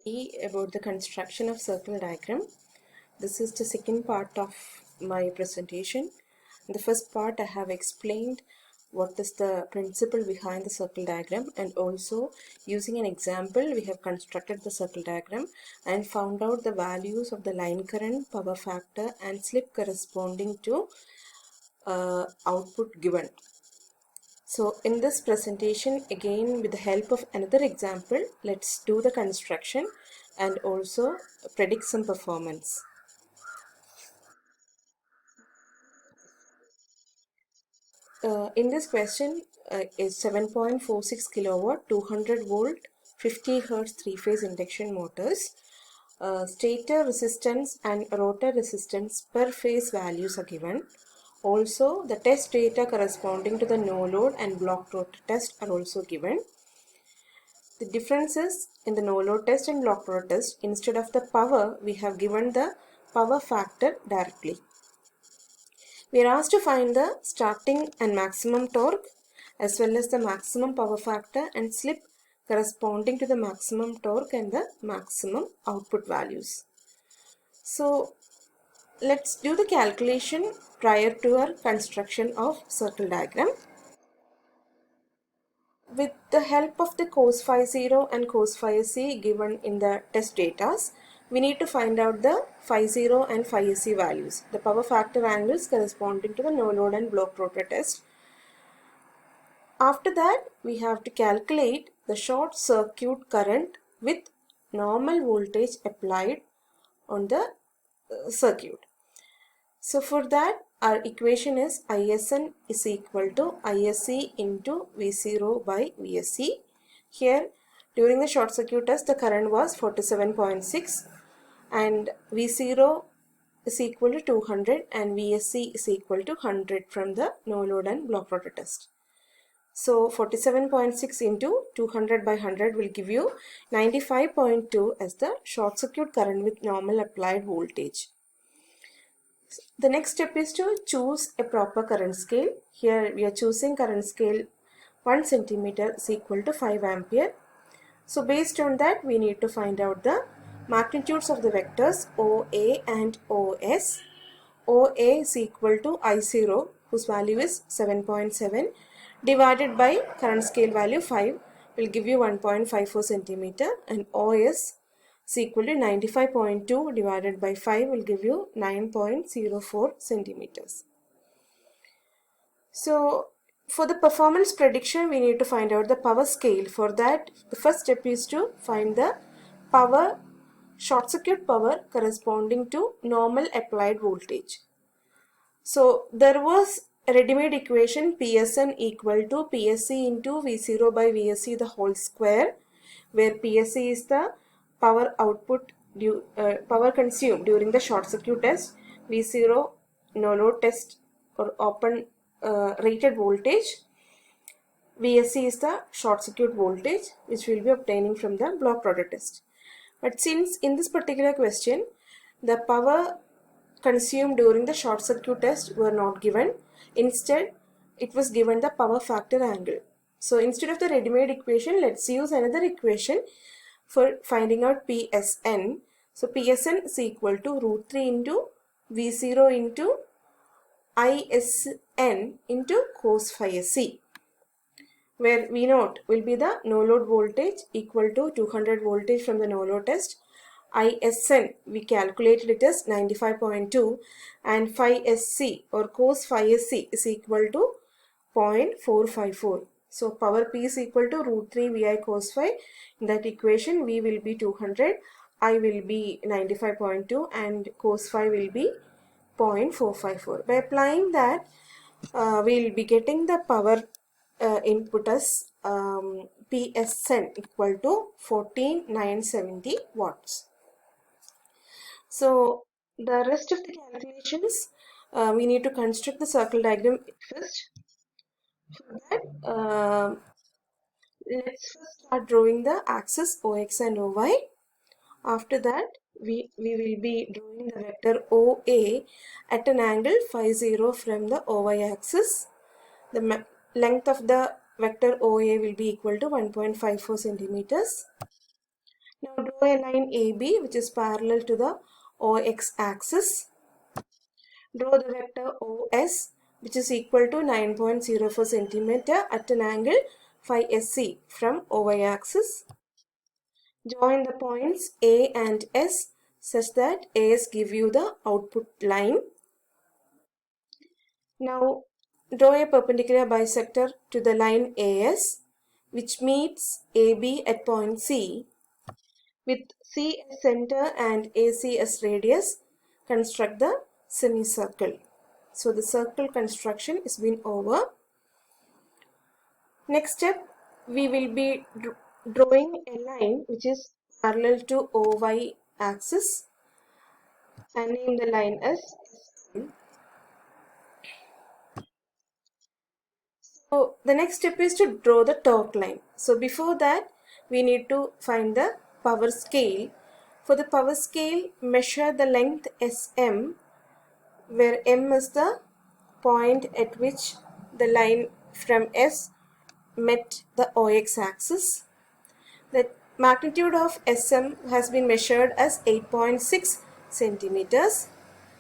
About the construction of circle diagram. This is the second part of my presentation. In the first part I have explained what is the principle behind the circle diagram, and also using an example we have constructed the circle diagram and found out the values of the line current, power factor and slip corresponding to output given. So in this presentation, again with the help of another example, let's do the construction and also predict some performance. In this question is 7.46 kilowatt, 200 volt, 50 hertz three-phase induction motors. Stator resistance and rotor resistance per phase values are given. Also, the test data corresponding to the no load and block rotor test are also given. The differences in the no load test and block rotor test, instead of the power, we have given the power factor directly. We are asked to find the starting and maximum torque as well as the maximum power factor and slip corresponding to the maximum torque and the maximum output values. So let's do the calculation prior to our construction of circle diagram. With the help of the cos phi 0 and cos phi SC given in the test data, we need to find out the phi 0 and phi SC values, the power factor angles corresponding to the no load and block rotor test. After that, we have to calculate the short circuit current with normal voltage applied on the circuit. So for that, our equation is ISN is equal to ISC into V0 by VSC. Here, during the short circuit test, the current was 47.6 and V0 is equal to 200 and VSC is equal to 100 from the no load and block rotor test. So 47.6 into 200 by 100 will give you 95.2 as the short circuit current with normal applied voltage. The next step is to choose a proper current scale. Here we are choosing current scale 1 centimeter is equal to 5 ampere. So based on that, we need to find out the magnitudes of the vectors OA and OS. OA is equal to I0, whose value is 7.7, divided by current scale value 5 will give you 1.54 centimeter, and OS is equal to 95.2 divided by 5 will give you 9.04 centimeters. So for the performance prediction, we need to find out the power scale. For that, the first step is to find the power, short circuit power corresponding to normal applied voltage. So there was a ready-made equation PSN equal to PSC into V0 by VSC the whole square, where PSC is the power output power consumed during the short circuit test, V0 no load test or open rated voltage, VSC is the short circuit voltage which we will be obtaining from the block rotor test. But since in this particular question the power consumed during the short circuit test were not given, instead it was given the power factor angle. So instead of the ready-made equation, let's use another equation for finding out PSN. So PSN is equal to root 3 into V0 into ISN into cos phi SC, where V0 will be the no load voltage equal to 200 voltage from the no load test. ISN we calculated it as 95.2 and phi SC or cos phi SC is equal to 0.454. So power P is equal to root 3 VI cos phi. In that equation, V will be 200, I will be 95.2 and cos phi will be 0.454. By applying that, we will be getting the power input as PSN equal to 14,970 watts. So the rest of the calculations, we need to construct the circle diagram first. For that, let's first start drawing the axis OX and OY. After that, we will be drawing the vector OA at an angle phi 0 from the OY axis. The length of the vector OA will be equal to 1.54 centimeters. Now Draw a line AB which is parallel to the OX axis. Draw the vector OS which is equal to 9.04 centimeter at an angle phi SC from OY axis. Join the points A and S such that AS give you the output line. Now draw a perpendicular bisector to the line AS which meets AB at point C. With C as center and AC as radius, construct the semicircle. So the circle construction is been over. Next step, we will be drawing a line which is parallel to OY axis and name the line as SM. So the next step is to draw the torque line. So before that, we need to find the power scale. For the power scale, measure the length SM, where M is the point at which the line from S met the OX axis. The magnitude of SM has been measured as 8.6 centimeters.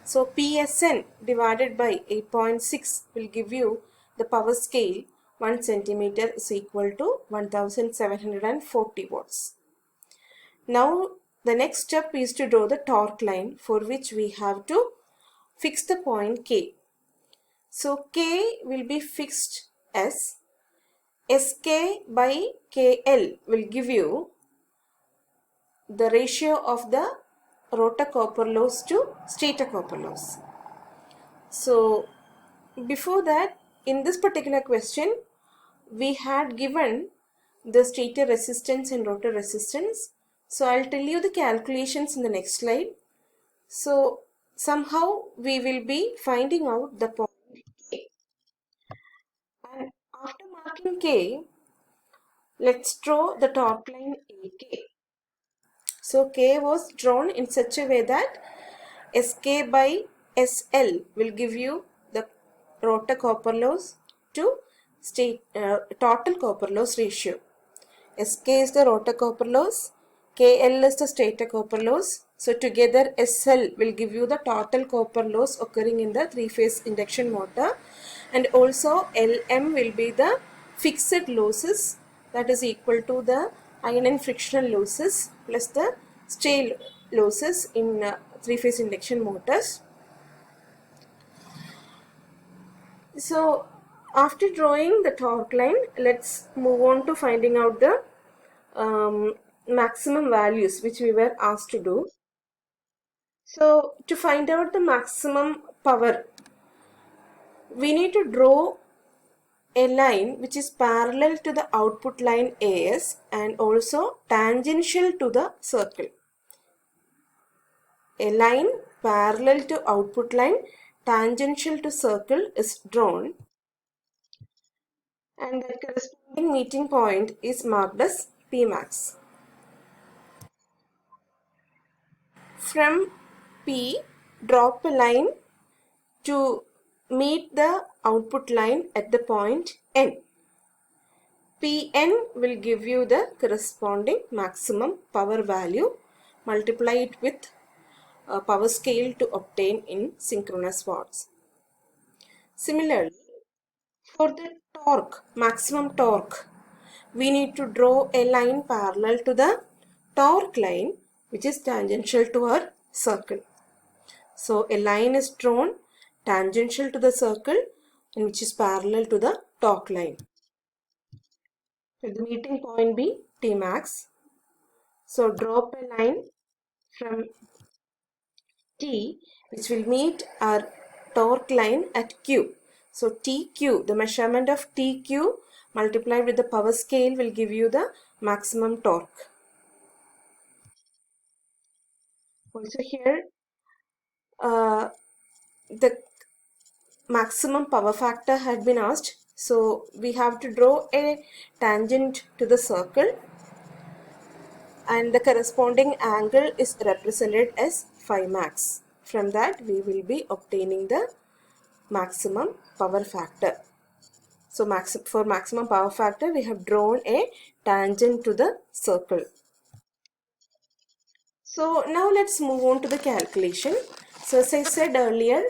So PSN divided by 8.6 will give you the power scale. 1 centimeter is equal to 1740 watts. Now the next step is to draw the torque line, for which we have to fix the point K. So K will be fixed as SK by KL will give you the ratio of the rotor copper loss to stator copper loss. So before that, in this particular question, we had given the stator resistance and rotor resistance. So I'll tell you the calculations in the next slide. So somehow we will be finding out the point K. And after marking K, let's draw the torque line AK. So K was drawn in such a way that SK by SL will give you the rotor copper loss to total copper loss ratio. SK is the rotor copper loss, KL is the stator copper loss. So together SL will give you the total copper loss occurring in the three-phase induction motor, and also LM will be the fixed losses, that is equal to the iron and frictional losses plus the stay losses in three-phase induction motors. So after drawing the torque line, let's move on to finding out the maximum values which we were asked to do. So to find out the maximum power, we need to draw a line which is parallel to the output line AS and also tangential to the circle. A line parallel to output line tangential to circle is drawn, and the corresponding meeting point is marked as Pmax. From P, drop a line to meet the output line at the point N. Pn will give you the corresponding maximum power value. Multiply it with a power scale to obtain in synchronous watts. Similarly, for the torque, maximum torque, we need to draw a line parallel to the torque line which is tangential to our circle. So a line is drawn tangential to the circle and which is parallel to the torque line. Let the meeting point be Tmax. So drop a line from T which will meet our torque line at Q. So TQ, the measurement of TQ multiplied with the power scale will give you the maximum torque. Also here, the maximum power factor had been asked. So we have to draw a tangent to the circle and the corresponding angle is represented as phi max. From that we will be obtaining the maximum power factor. So for maximum power factor we have drawn a tangent to the circle. So now let's move on to the calculation. So as I said earlier,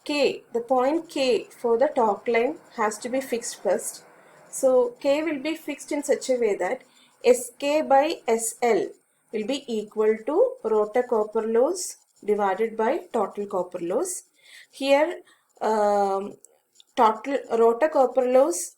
K, the point K for the torque line has to be fixed first. So K will be fixed in such a way that SK by SL will be equal to rotor copper loss divided by total copper loss. Here total rotor copper loss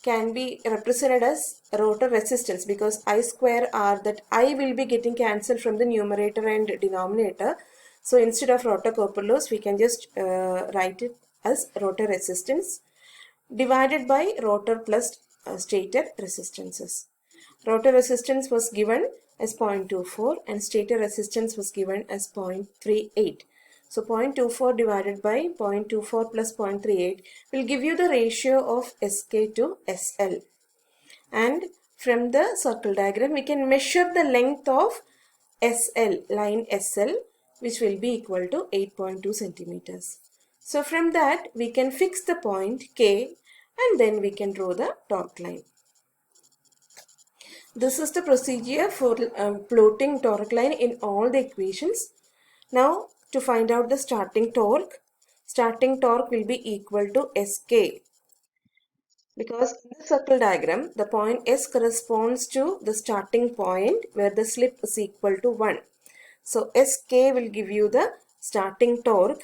can be represented as rotor resistance, because I square R, that I will be getting cancelled from the numerator and denominator. So instead of rotor copper loss, we can just write it as rotor resistance divided by rotor plus stator resistances. Rotor resistance was given as 0.24 and stator resistance was given as 0.38. So 0.24 divided by 0.24 plus 0.38 will give you the ratio of SK to SL. And from the circle diagram, we can measure the length of SL, line SL, which will be equal to 8.2 centimeters. So from that, we can fix the point K and then we can draw the torque line. This is the procedure for plotting torque line in all the equations. Now to find out the starting torque will be equal to SK, because in the circle diagram the point S corresponds to the starting point where the slip is equal to 1. So SK will give you the starting torque.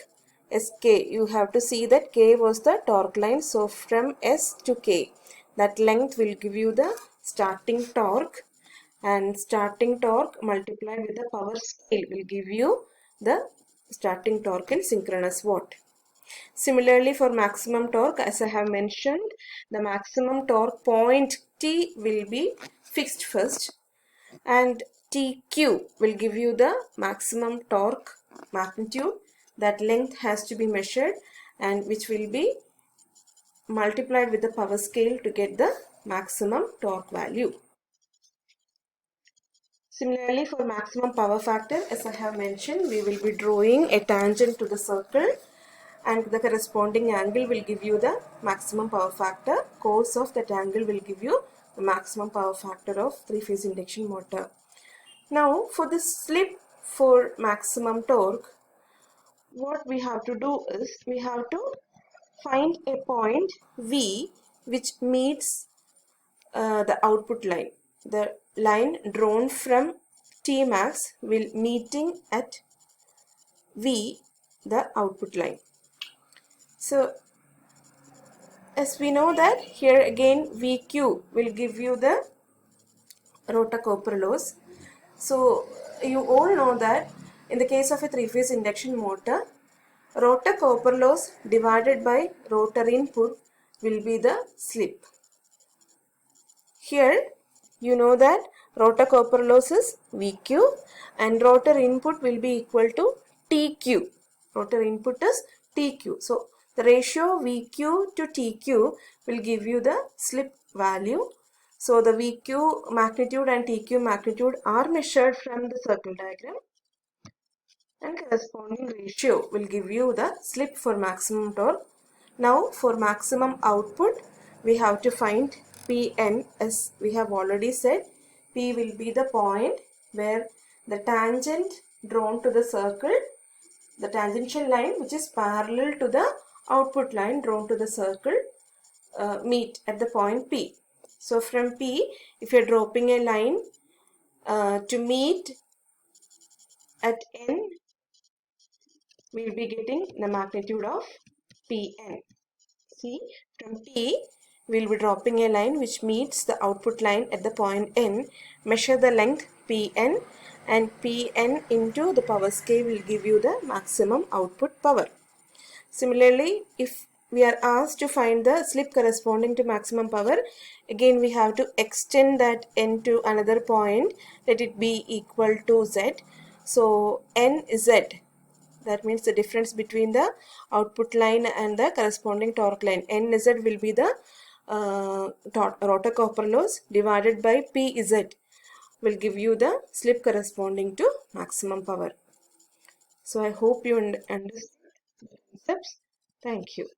SK, you have to see that K was the torque line, so from S to K, that length will give you the starting torque, and starting torque multiplied with the power scale will give you the starting torque in synchronous watt. Similarly, for maximum torque, as I have mentioned, the maximum torque point T will be fixed first, and TQ will give you the maximum torque magnitude. That length has to be measured and which will be multiplied with the power scale to get the maximum torque value. Similarly, for maximum power factor, as I have mentioned, we will be drawing a tangent to the circle and the corresponding angle will give you the maximum power factor. Cos of that angle will give you the maximum power factor of three-phase induction motor. Now for the slip for maximum torque, what we have to do is we have to find a point V which meets the output line. The line drawn from T max will meeting at V, the output line. So as we know that here again VQ will give you the rotor copper loss. So you all know that in the case of a three-phase induction motor, rotor copper loss divided by rotor input will be the slip. Here you know that rotor copper loss is VQ and rotor input will be equal to TQ. Rotor input is TQ. So the ratio VQ to TQ will give you the slip value. So the VQ magnitude and TQ magnitude are measured from the circle diagram, and corresponding ratio will give you the slip for maximum torque. Now for maximum output, we have to find Pn. As we have already said, P will be the point where the tangent drawn to the circle, the tangential line which is parallel to the output line drawn to the circle, meet at the point P. So from P, if you are dropping a line to meet at N, we will be getting the magnitude of Pn. See, from P, we will be dropping a line which meets the output line at the point N. Measure the length Pn, and Pn into the power scale will give you the maximum output power. Similarly, if we are asked to find the slip corresponding to maximum power, again we have to extend that N to another point, let it be equal to Z. So Nz, that means the difference between the output line and the corresponding torque line. Nz will be the rotor copper loss divided by Pz will give you the slip corresponding to maximum power. So I hope you understand the concepts. Thank you.